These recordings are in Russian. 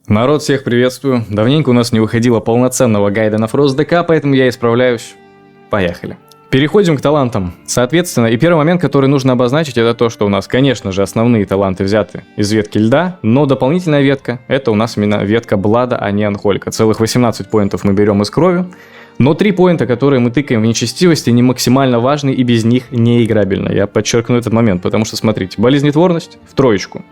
Народ, всех приветствую. Давненько у нас не выходило полноценного гайда на Frost ДК, поэтому я исправляюсь. Поехали. Переходим к талантам. Соответственно, и первый момент, который нужно обозначить, это то, что у нас, конечно же, основные таланты взяты из ветки льда, но дополнительная ветка, это у нас именно ветка Блада, а не Анхолька. Целых 18 поинтов мы берем из крови, но 3 поинта, которые мы тыкаем в нечестивости, не максимально важны и без них не играбельно. Я подчеркну этот момент, потому что, смотрите, болезнетворность в троечку.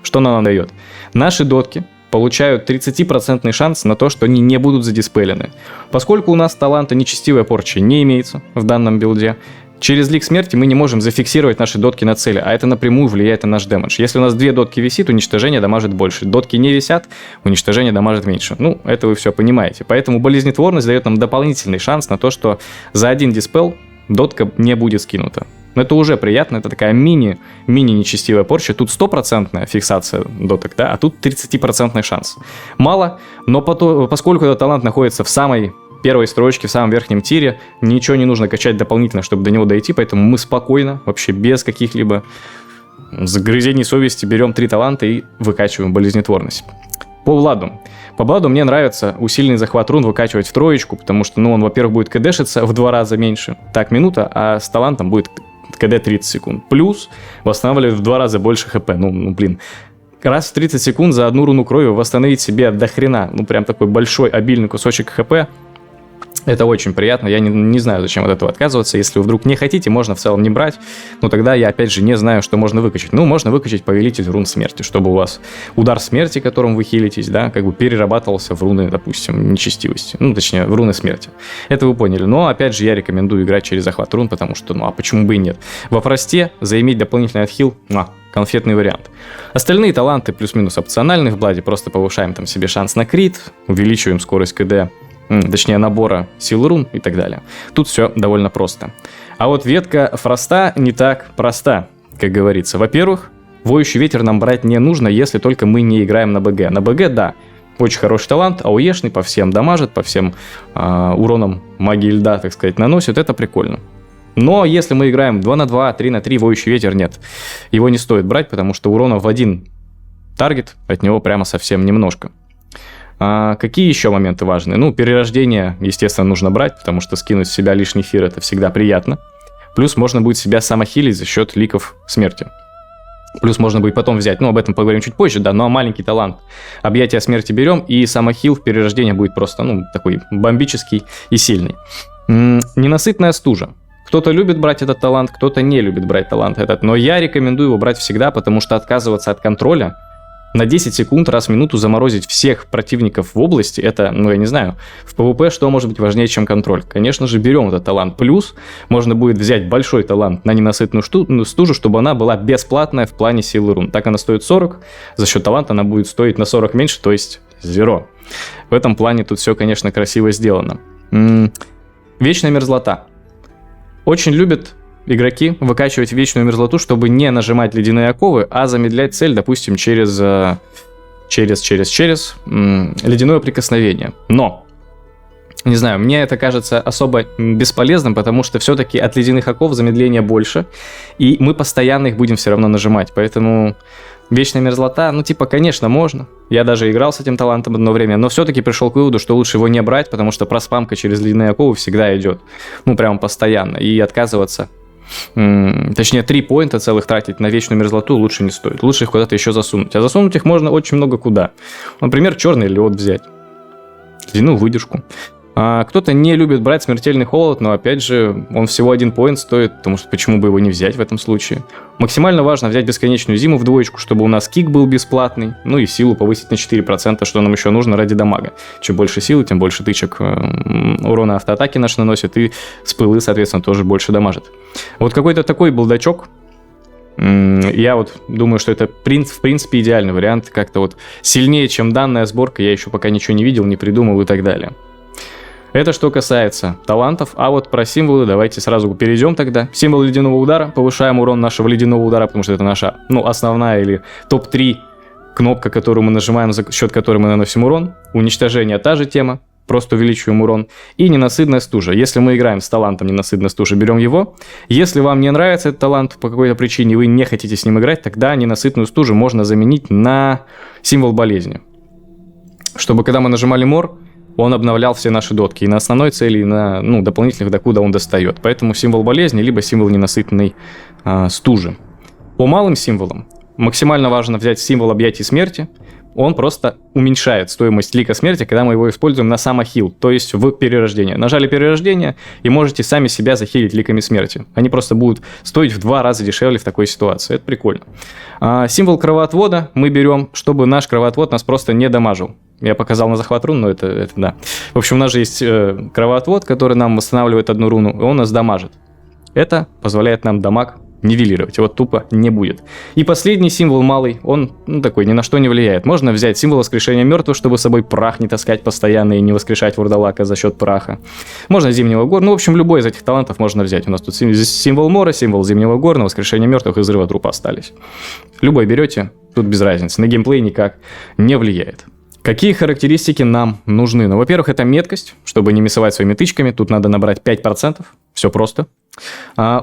Что она нам дает? Наши дотки получают 30% шанс на то, что они не будут задиспелены. Поскольку у нас таланта нечестивая порча не имеется в данном билде, через лик смерти мы не можем зафиксировать наши дотки на цели, а это напрямую влияет на наш дэмэдж. Если у нас 2 дотки висит, уничтожение дамажит больше. Дотки не висят, уничтожение дамажит меньше. Ну, это вы все понимаете. Поэтому болезнетворность дает нам дополнительный шанс на то, что за один диспел дотка не будет скинута. Но это уже приятно, это такая мини-нечестивая порча. Тут 100% фиксация доток, да, а тут 30% шанс. Мало, но поскольку этот талант находится в самой первой строчке, в самом верхнем тире, ничего не нужно качать дополнительно, чтобы до него дойти, поэтому мы спокойно, вообще без каких-либо загрызений совести берем 3 таланта и выкачиваем болезнетворность. По Бладу мне нравится усиленный захват рун выкачивать в троечку, потому что, он, во-первых, будет кдшиться в 2 раза меньше, так, минута, а с талантом будет КД 30 секунд. Плюс восстанавливает в 2 раза больше хп. Раз в 30 секунд за одну руну крови восстановить себе до хрена, прям такой большой, обильный кусочек хп. Это очень приятно, я не знаю, зачем от этого отказываться. Если вы вдруг не хотите, можно в целом не брать. Тогда я, опять же, не знаю, что можно выкачать. Можно выкачать повелитель рун смерти, чтобы у вас удар смерти, которым вы хилитесь, да, перерабатывался в руны, допустим, нечестивости. Точнее, в руны смерти. Это вы поняли. Но, опять же, я рекомендую играть через захват рун, потому что, а почему бы и нет. Во Фросте заиметь дополнительный отхил, конфетный вариант. Остальные таланты плюс-минус опциональные в Бладе, просто повышаем там себе шанс на крит, увеличиваем скорость КД, точнее набора сил рун и так далее. Тут все довольно просто. А вот ветка Фроста не так проста, как говорится. Во-первых, воющий ветер нам брать не нужно, если только мы не играем на БГ. На БГ, да, очень хороший талант, АОЕшный, по всем дамажит, по всем уронам магии льда, так сказать, наносит, это прикольно. Но если мы играем 2 на 2, 3 на 3, воющий ветер нет. Его не стоит брать, потому что урона в один таргет от него прямо совсем немножко. Какие еще моменты важны? Перерождение, естественно, нужно брать, потому что скинуть с себя лишний эфир — это всегда приятно. Плюс можно будет себя самохилить за счет ликов смерти. Плюс можно будет потом взять, об этом поговорим чуть позже, да, маленький талант. Объятия смерти берем, и самохил в перерождении будет просто, такой бомбический и сильный. Ненасытная стужа. Кто-то любит брать этот талант, кто-то не любит брать талант этот, но я рекомендую его брать всегда, потому что отказываться от контроля на 10 секунд раз в минуту заморозить всех противников в области, это, я не знаю, в ПВП что может быть важнее, чем контроль? Конечно же, берем этот талант. Плюс можно будет взять большой талант на ненасытную стужу, чтобы она была бесплатная в плане силы рун. Так она стоит 40, за счет таланта она будет стоить на 40 меньше, то есть 0. В этом плане тут все, конечно, красиво сделано. Вечная мерзлота. Очень любят игроки выкачивать вечную мерзлоту, чтобы не нажимать ледяные оковы, а замедлять цель, допустим, через ледяное прикосновение. Но, не знаю, мне это кажется особо бесполезным, потому что все-таки от ледяных оков замедления больше, и мы постоянно их будем все равно нажимать, поэтому вечная мерзлота, конечно, можно. Я даже играл с этим талантом одно время, но все-таки пришел к выводу, что лучше его не брать, потому что проспамка через ледяные оковы всегда идет, прямо постоянно, и отказываться. Точнее, 3 поинта целых тратить на вечную мерзлоту лучше не стоит. Лучше их куда-то еще засунуть. А засунуть их можно очень много куда. Например, черный лед взять. Ледяную выдержку. Кто-то не любит брать смертельный холод, но опять же, он всего 1 поинт стоит, потому что почему бы его не взять в этом случае. Максимально важно взять бесконечную зиму в двоечку, чтобы у нас кик был бесплатный, и силу повысить на 4%, что нам еще нужно ради дамага. Чем больше силы, тем больше тычек урона автоатаки наш наносит, и с пылы, соответственно, тоже больше дамажит. Вот какой-то такой балдачок. Я думаю, что это в принципе идеальный вариант. Как-то сильнее, чем данная сборка, я еще пока ничего не видел, не придумал и так далее. Это что касается талантов, а про символы давайте сразу перейдем тогда. Символ ледяного удара, повышаем урон нашего ледяного удара, потому что это наша, основная или топ-3 кнопка, которую мы нажимаем, за счет которой мы наносим урон. Уничтожение — та же тема, просто увеличиваем урон. И ненасытная стужа. Если мы играем с талантом ненасытная стужа, берем его. Если вам не нравится этот талант по какой-то причине, вы не хотите с ним играть, тогда ненасытную стужу можно заменить на символ болезни. чтобы когда мы нажимали мор, он обновлял все наши дотки и на основной цели, и на дополнительных, докуда он достает. Поэтому символ болезни, либо символ ненасытной стужи. По малым символам максимально важно взять символ объятий смерти. Он просто уменьшает стоимость лика смерти, когда мы его используем на самохил, то есть в перерождение. Нажали перерождение и можете сами себя захилить ликами смерти. Они просто будут стоить в 2 раза дешевле в такой ситуации. Это прикольно. Символ кровоотвода мы берем, чтобы наш кровоотвод нас просто не дамажил. Я показал на захват рун, но это да. В общем, у нас же есть кровоотвод, который нам восстанавливает одну руну, и он нас дамажит. Это позволяет нам дамаг нивелировать. Его тупо не будет. И последний символ малый, он такой, ни на что не влияет. Можно взять символ воскрешения мертвых, чтобы с собой прах не таскать постоянно и не воскрешать вурдалака за счет праха. Можно зимнего горна. В общем, любой из этих талантов можно взять. У нас тут символ мора, символ зимнего горна, воскрешение мертвых и взрыва трупа остались. Любой берете, тут без разницы. На геймплей никак не влияет. Какие характеристики нам нужны? Ну, во-первых, это меткость, чтобы не миссовать своими тычками. Тут надо набрать 5%. Все просто.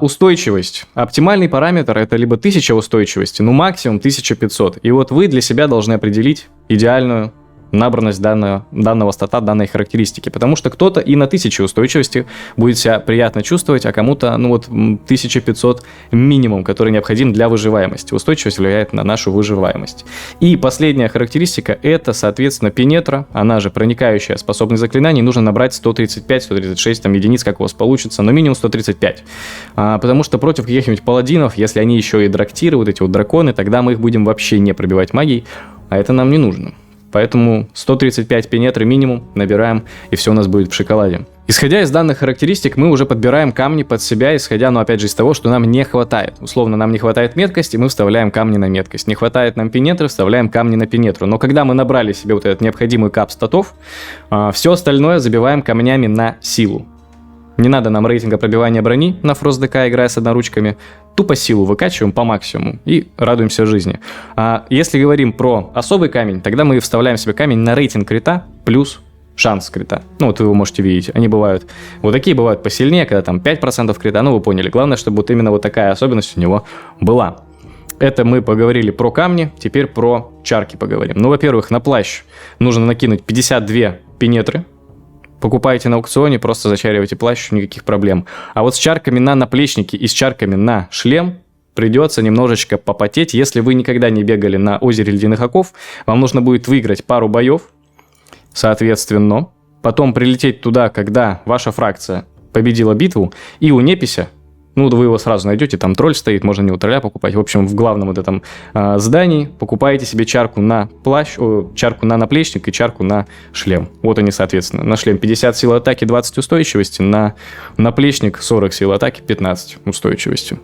Устойчивость. Оптимальный параметр – это либо 1000 устойчивости, максимум 1500. И вот вы для себя должны определить идеальную набранность данного стата, данной характеристики. Потому что кто-то и на 1000 устойчивости будет себя приятно чувствовать, а кому-то 1500 минимум, который необходим для выживаемости. Устойчивость влияет на нашу выживаемость. И последняя характеристика – это, соответственно, пенетра, она же проникающая способность заклинаний. Нужно набрать 135-136 единиц, как у вас получится, но минимум 135. Потому что против каких-нибудь паладинов, если они еще и драктиры, вот эти вот драконы, тогда мы их будем вообще не пробивать магией, а это нам не нужно. Поэтому 135 пенетры минимум набираем, и все у нас будет в шоколаде. Исходя из данных характеристик, мы уже подбираем камни под себя, исходя, опять же, из того, что нам не хватает. Условно, нам не хватает меткости, мы вставляем камни на меткость. Не хватает нам пенетры, вставляем камни на пенетру. Но когда мы набрали себе вот этот необходимый кап статов, все остальное забиваем камнями на силу. Не надо нам рейтинга пробивания брони на Frost ДК, играя с одноручками. Тупо силу выкачиваем по максимуму и радуемся жизни. А если говорим про особый камень, тогда мы вставляем себе камень на рейтинг крита плюс шанс крита. Вот вы его можете видеть. Они бывают, вот такие бывают посильнее, когда там 5% крита, вы поняли. Главное, чтобы вот именно вот такая особенность у него была. Это мы поговорили про камни, теперь про чарки поговорим. Во-первых, на плащ нужно накинуть 52 пенетры. Покупаете на аукционе, просто зачариваете плащ, никаких проблем. А вот с чарками на наплечники и с чарками на шлем придется немножечко попотеть. Если вы никогда не бегали на озере ледяных оков, вам нужно будет выиграть пару боев, соответственно. Потом прилететь туда, когда ваша фракция победила битву, и у непися, вы его сразу найдете, там тролль стоит, можно не у тролля покупать. В общем, в главном вот этом здании покупаете себе чарку на плащ, чарку на наплечник и чарку на шлем. Вот они, соответственно. На шлем 50 сил атаки, 20 устойчивости, на наплечник 40 сил атаки, 15 устойчивостью.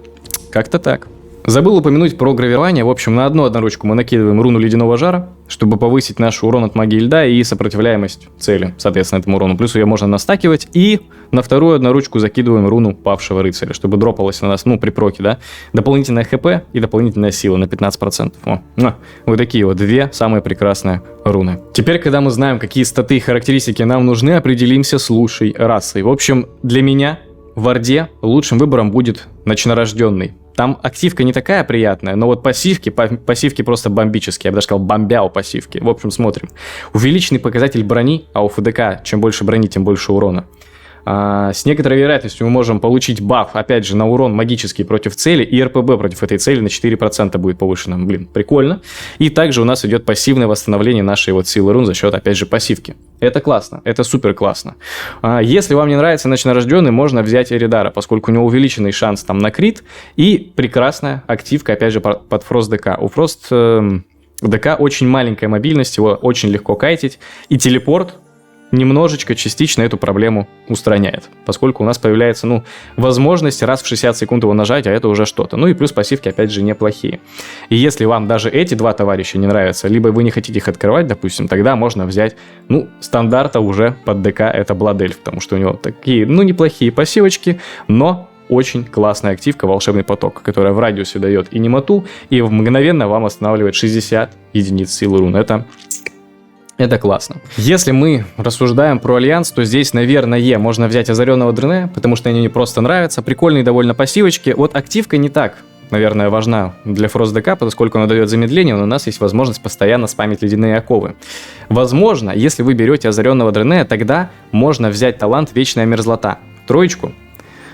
Как-то так. Забыл упомянуть про гравирование. В общем, на одну одноручку мы накидываем руну ледяного жара, чтобы повысить наш урон от магии льда и сопротивляемость цели, соответственно, этому урону. Плюс ее можно настакивать. И на вторую одноручку закидываем руну павшего рыцаря, чтобы дропалось на нас, при проке, да, дополнительная хп и дополнительная сила на 15%. Вот такие вот две самые прекрасные руны. Теперь, когда мы знаем, какие статы и характеристики нам нужны, определимся с лучшей расой. В общем, для меня в Орде лучшим выбором будет ночнорожденный. Там активка не такая приятная, но вот пассивки просто бомбические. Я бы даже сказал, бомбяу пассивки. В общем, смотрим. Увеличенный показатель брони, а у ФДК чем больше брони, тем больше урона. С некоторой вероятностью мы можем получить баф, опять же, на урон магический против цели, и РПБ против этой цели на 4% будет повышено. Прикольно. И также у нас идет пассивное восстановление нашей силы рун за счет, опять же, пассивки. Это классно, это супер классно. Если вам не нравится ночнорожденный, можно взять Эридара, поскольку у него увеличенный шанс там на крит и прекрасная активка, опять же, под Frost ДК. У Frost ДК очень маленькая мобильность, его очень легко кайтить, и телепорт немножечко, частично эту проблему устраняет, поскольку у нас появляется, возможность раз в 60 секунд его нажать, а это уже что-то. И плюс пассивки, опять же, неплохие. И если вам даже эти два товарища не нравятся, либо вы не хотите их открывать, допустим, тогда можно взять, стандарта уже под ДК, это Blood Elf, потому что у него такие, неплохие пассивочки, но очень классная активка «Волшебный поток», которая в радиусе дает и немоту, и мгновенно вам останавливает 60 единиц силы рун. Это классно. Если мы рассуждаем про альянс, то здесь, наверное, можно взять озаренного Дрене, потому что они мне просто нравятся. Прикольные довольно пассивочки. Вот активка не так наверное, важна для фрост-ДК, поскольку она дает замедление, но у нас есть возможность постоянно спамить ледяные оковы. Возможно, если вы берете озаренного Дренея, тогда можно взять талант Вечная Мерзлота, 3,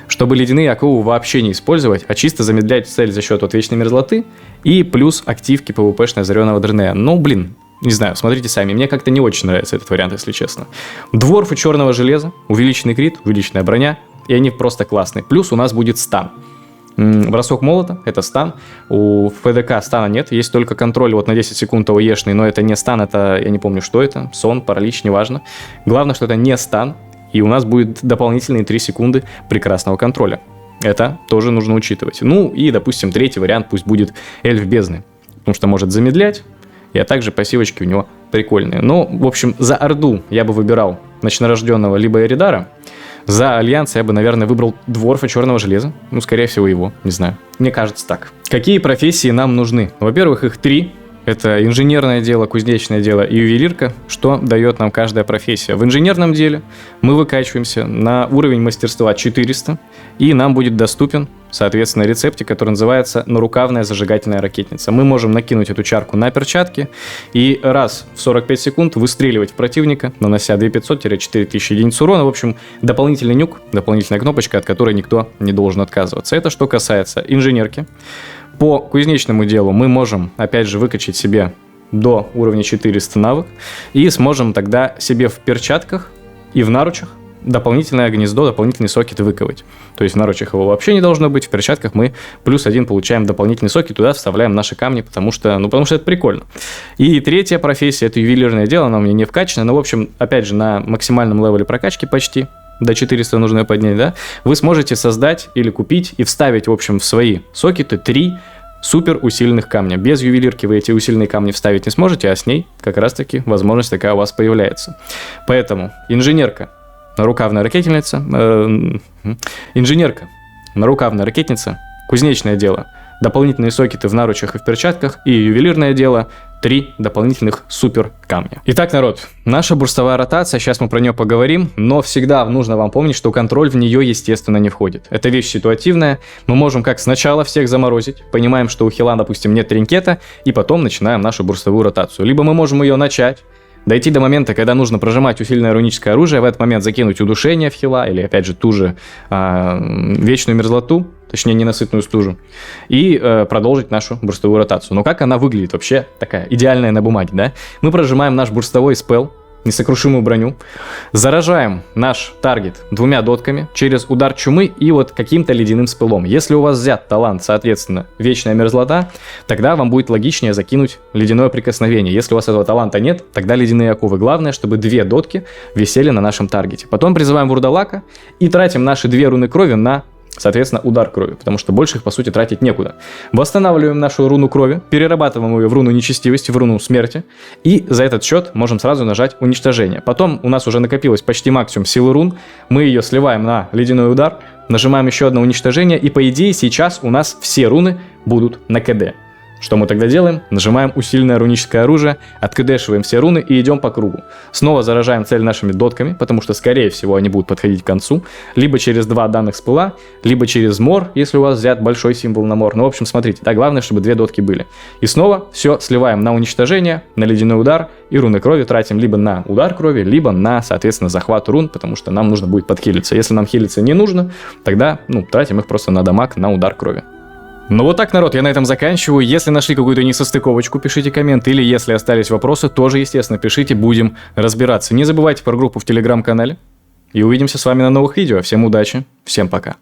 чтобы ледяные оковы вообще не использовать, а чисто замедлять цель за счет Вечной Мерзлоты и плюс активки ПВПшной озаренного Дренея. Ну, блин, не знаю, смотрите сами. Мне как-то не очень нравится этот вариант, если честно. Дворфы черного железа, увеличенный крит, увеличенная броня, и они просто классные. Плюс у нас будет стан. Бросок молота — это стан. У ФДК стана нет, есть только контроль вот на 10 секунд ОЕшный, но это не стан, это, я не помню, что это, сон, паралич, неважно. Главное, что это не стан, и у нас будет дополнительные 3 секунды прекрасного контроля. Это тоже нужно учитывать. Ну и, допустим, 3-й вариант пусть будет Эльф Бездны, потому что может замедлять, и также пассивочки у него прикольные. Но, в общем, за Орду я бы выбирал Ночнорожденного либо Эридара. За Альянс я бы, наверное, выбрал Дворфа Черного Железа. Ну, скорее всего, его, не знаю. Мне кажется так. Какие профессии нам нужны? Во-первых, их 3. Это инженерное дело, кузнечное дело и ювелирка, что дает нам каждая профессия. В инженерном деле мы выкачиваемся на уровень мастерства 400, и нам будет доступен, соответственно, рецептик, который называется нарукавная зажигательная ракетница. Мы можем накинуть эту чарку на перчатки и раз в 45 секунд выстреливать в противника, нанося 2500-4000 единиц урона. В общем, дополнительный нюк, дополнительная кнопочка, от которой никто не должен отказываться. Это что касается инженерки. По кузнечному делу мы можем, опять же, выкачать себе до уровня 400 навык и сможем тогда себе в перчатках и в наручах дополнительное гнездо, дополнительный сокет выковать. То есть в наручах его вообще не должно быть, в перчатках мы +1 получаем дополнительный сокет, туда вставляем наши камни, потому что это прикольно. И 3-я профессия — это ювелирное дело, она у меня не вкачана, но, в общем, опять же, на максимальном левеле прокачки почти, до 400 нужно ее поднять, да, вы сможете создать или купить и вставить, в общем, в свои сокеты 3 супер усиленных камня. Без ювелирки вы эти усиленные камни вставить не сможете, а с ней как раз-таки возможность такая у вас появляется. Поэтому инженерка, нарукавная ракетница, кузнечное дело, дополнительные сокеты в наручах и в перчатках, и ювелирное дело 3 дополнительных супер камня. Итак, народ, наша бурстовая ротация, сейчас мы про нее поговорим, но всегда нужно вам помнить, что контроль в нее, естественно, не входит. Это вещь ситуативная, мы можем как сначала всех заморозить, понимаем, что у хила, допустим, нет тринкета, и потом начинаем нашу бурстовую ротацию. Либо мы можем ее начать, дойти до момента, когда нужно прожимать усиленное руническое оружие, в этот момент закинуть удушение в хила, или, опять же, ту же вечную мерзлоту, точнее, ненасытную стужу, и продолжить нашу бурстовую ротацию. Но как она выглядит вообще, такая идеальная на бумаге, да? Мы прожимаем наш бурстовой спелл, несокрушимую броню, заражаем наш таргет 2 дотками через удар чумы и вот каким-то ледяным спеллом. Если у вас взят талант, соответственно, Вечная Мерзлота, тогда вам будет логичнее закинуть ледяное прикосновение. Если у вас этого таланта нет, тогда ледяные оковы. Главное, чтобы 2 дотки висели на нашем таргете. Потом призываем Вурдалака и тратим наши 2 руны крови на, соответственно, удар крови, потому что больше их, по сути, тратить некуда. Восстанавливаем нашу руну крови, перерабатываем ее в руну нечестивости, в руну смерти, и за этот счет можем сразу нажать уничтожение. Потом у нас уже накопилось почти максимум силы рун, мы ее сливаем на ледяной удар, нажимаем еще одно уничтожение, и, по идее, сейчас у нас все руны будут на КД. Что мы тогда делаем? Нажимаем усиленное руническое оружие, откэдэшиваем все руны и идем по кругу. Снова заражаем цель нашими дотками, потому что, скорее всего, они будут подходить к концу. Либо через 2 данных спыла, либо через мор, если у вас взят большой символ на мор. Ну, в общем, смотрите, да, главное, чтобы 2 дотки были. И снова все сливаем на уничтожение, на ледяной удар, и руны крови тратим либо на удар крови, либо на, соответственно, захват рун, потому что нам нужно будет подхилиться. Если нам хилиться не нужно, тогда, тратим их просто на дамаг, на удар крови. Ну вот так, народ, я на этом заканчиваю. Если нашли какую-то несостыковочку, пишите коммент. Или если остались вопросы, тоже, естественно, пишите, будем разбираться. Не забывайте про группу в телеграм-канале. И увидимся с вами на новых видео. Всем удачи, всем пока.